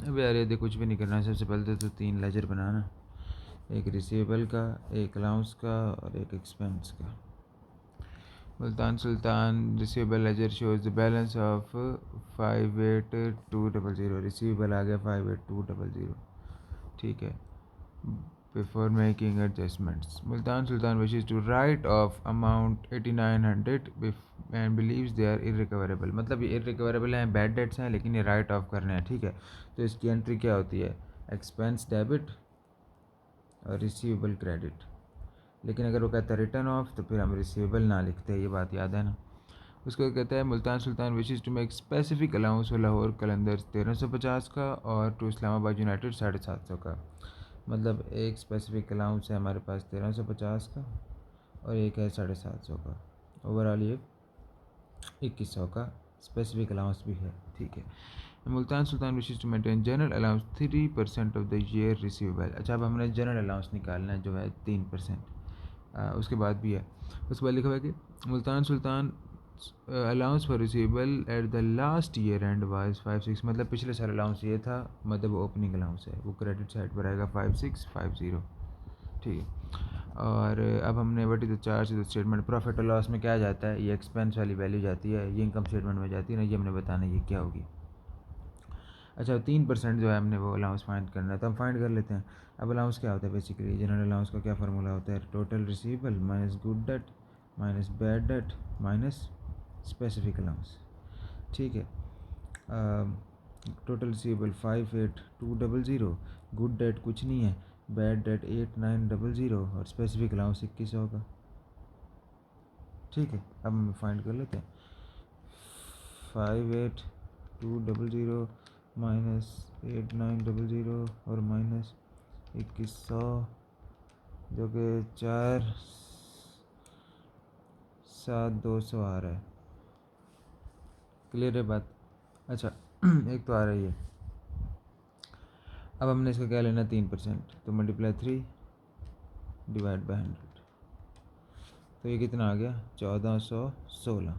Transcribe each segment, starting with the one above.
अब यार ये कुछ भी नहीं करना है, सबसे पहले तो 3 लेजर बनाना, एक रिसीवेबल का, एक अलाउंस का और एक एक्सपेंस का। Multan Sultan receivable ledger shows the balance of 58200, receivable आ गया 58200, ठीक है। Before making adjustments, Multan Sultan wishes to write off amount 8900 and believes they are irrecoverable, मतलब ये इरिकवरेबल हैं, बैड डेट्स हैं, लेकिन ये राइट ऑफ करने हैं, ठीक है। तो इसकी एंट्री क्या होती है, एक्सपेंस डेबिट और रिसीवेबल क्रेडिट। लेकिन अगर वो कहता है रिटर्न ऑफ तो फिर हम रिसीवेबल ना लिखते हैं, ये बात याद है ना। उसको कहता है Multan Sultan wishes to make specific allowance for Lahore Qalandar 1350 का और टू इस्लामाबाद यूनाइटेड 750 का। मतलब एक स्पेसिफिक अलाउंस है हमारे पास 1350 का और एक है 750 का, ओवरऑल ये 2100 का स्पेसिफिक अलाउंस भी है, ठीक है। Multan Sultan wishes to maintain general allowance 3% of the year receivable. अच्छा, अब हमने जनरल अलाउंस निकालना है जो है 3%, उसके बाद भी है। उसके बाद लिखा हुआ है कि Multan Sultan allowance for receivable at the last year end wise 56, मतलब पिछले साल अलाउंस ये था, मतलब ओपनिंग अलाउंस है, वो क्रेडिट साइड पर आएगा 5650, ठीक है। और अब हमने what is the charge the statement, profit और लॉस में क्या जाता है, ये एक्सपेंस वाली वैल्यू जाती है, ये इनकम स्टेटमेंट में जाती है ना, ये हमने बताना ये क्या होगी। अच्छा, 3% जो है हमने वो अलाउंस फाइंड करना है, तो हम फाइंड कर लेते हैं। अब अलाउंस क्या होता है, बेसिकली जनरल अलाउंस का क्या फार्मूला होता है, total receivable minus good debt minus bad debt minus specific allowance, ठीक है। टोटल रिसीवेबल 58200, गुड डेट कुछ नहीं है, बैड डेट 8900 और स्पेसिफिक अलाउंस 2100 का, ठीक है। अब हम फाइंड कर लेते हैं, 58200 माइनस 8900 और माइनस 2100 जो कि 47200 आ रहा है। क्लियर है बात? अच्छा एक तो आ रही है। अब हमने इसका क्या लेना, 3%, तो मल्टीप्लाई 3 डिवाइड बाई 100, तो ये कितना आ गया, 1416।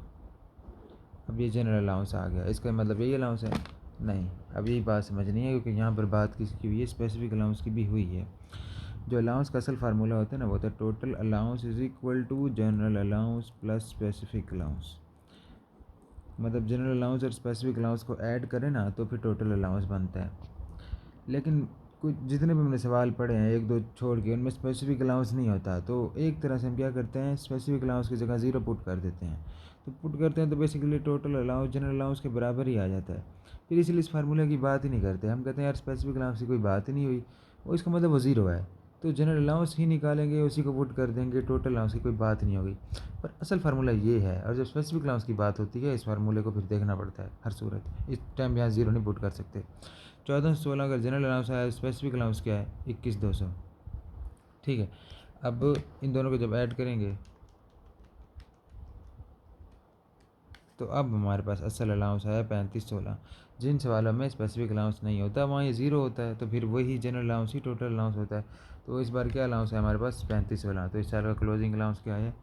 अब ये जनरल अलाउंस आ गया, इसका मतलब यही अलाउंस है नहीं, अब यही बात समझनी है, क्योंकि यहाँ पर बात किसकी हुई है, स्पेसिफिक अलाउंस की भी हुई है। जो अलाउंस का असल फार्मूला होता है ना, वो होता है total allowance is equal to general allowance plus specific allowance. मतलब जनरल अलाउंस और स्पेसिफिक अलाउंस को ऐड करें ना तो फिर टोटल अलाउंस बनता है। लेकिन कुछ जितने भी हमने सवाल पढ़े हैं, एक दो छोड़ के, उनमें स्पेसिफिक अलाउंस नहीं होता, तो एक तरह से हम क्या करते हैं, स्पेसिफिक अलाउंस की जगह ज़ीरो पुट कर देते हैं। तो पुट करते हैं तो basically total allowance general allowance के बराबर ही आ जाता है। फिर इसलिए इस फार्मूले की बात ही नहीं करते, हम कहते हैं यार स्पेसिफिक अलाउंस की कोई बात ही नहीं हुई, वो इसका मतलब वो ज़ीरो है, तो जनरल अलाउंस ही निकालेंगे, उसी को पुट कर देंगे, टोटल अलाउंस की कोई बात नहीं होगी। पर असल फार्मूला ये है, और जब स्पेसिफिक अलाउंस की बात होती है, इस फार्मूले को फिर देखना पड़ता है हर सूरत, इस टाइम यहाँ ज़ीरो नहीं पुट कर सकते। 1416 अगर जनरल अलाउंस है, स्पेसिफिक अलाउंस क्या है, 21200, ठीक है। अब इन दोनों को जब ऐड करेंगे तो अब हमारे पास असल अलाउंस है 3516। जिन सवालों में स्पेसिफिक अलाउंस नहीं होता वहाँ ये ज़ीरो होता है, तो फिर वही जनरल अलाउंस ही टोटल अलाउंस होता है। तो इस बार क्या अलाउंस है हमारे पास, 3516। तो इस साल का क्लोजिंग अलाउंस क्या है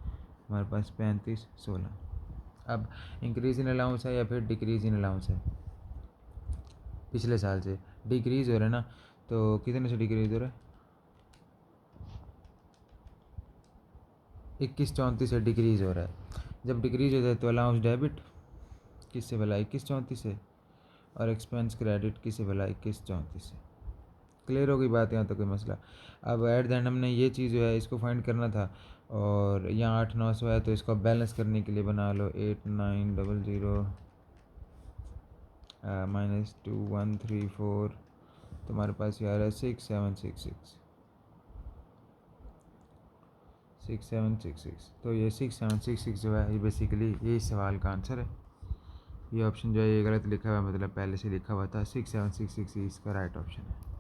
हमारे पास, 3516। अब इंक्रीज़ इन अलाउंस है या फिर डिक्रीज़ इन अलाउंस है, पिछले साल से डिक्रीज़ हो रहा है ना, तो कितने से डिक्रीज़ हो रहा है, 2134 से डिक्रीज़ हो रहा है। जब डिक्रीज़ होता है तो अलाउंस डेबिट किससे भला, 2134 से, और एक्सपेंस क्रेडिट किससे भला, 2134 से। क्लियर हो गई बात, यहाँ तो कोई मसला। अब एट द एंड हमने ये चीज़ जो है इसको फाइंड करना था, और यहाँ 8900 है, तो इसको बैलेंस करने के लिए बना लो 8900 माइनस 2134, तो हमारे पास ये आ रहा है 6766। तो ये 6766 जो है ये बेसिकली यही सवाल का आंसर है। ये ऑप्शन जो है ये गलत लिखा हुआ है, मतलब पहले से लिखा हुआ था, 6766 इसका राइट ऑप्शन है।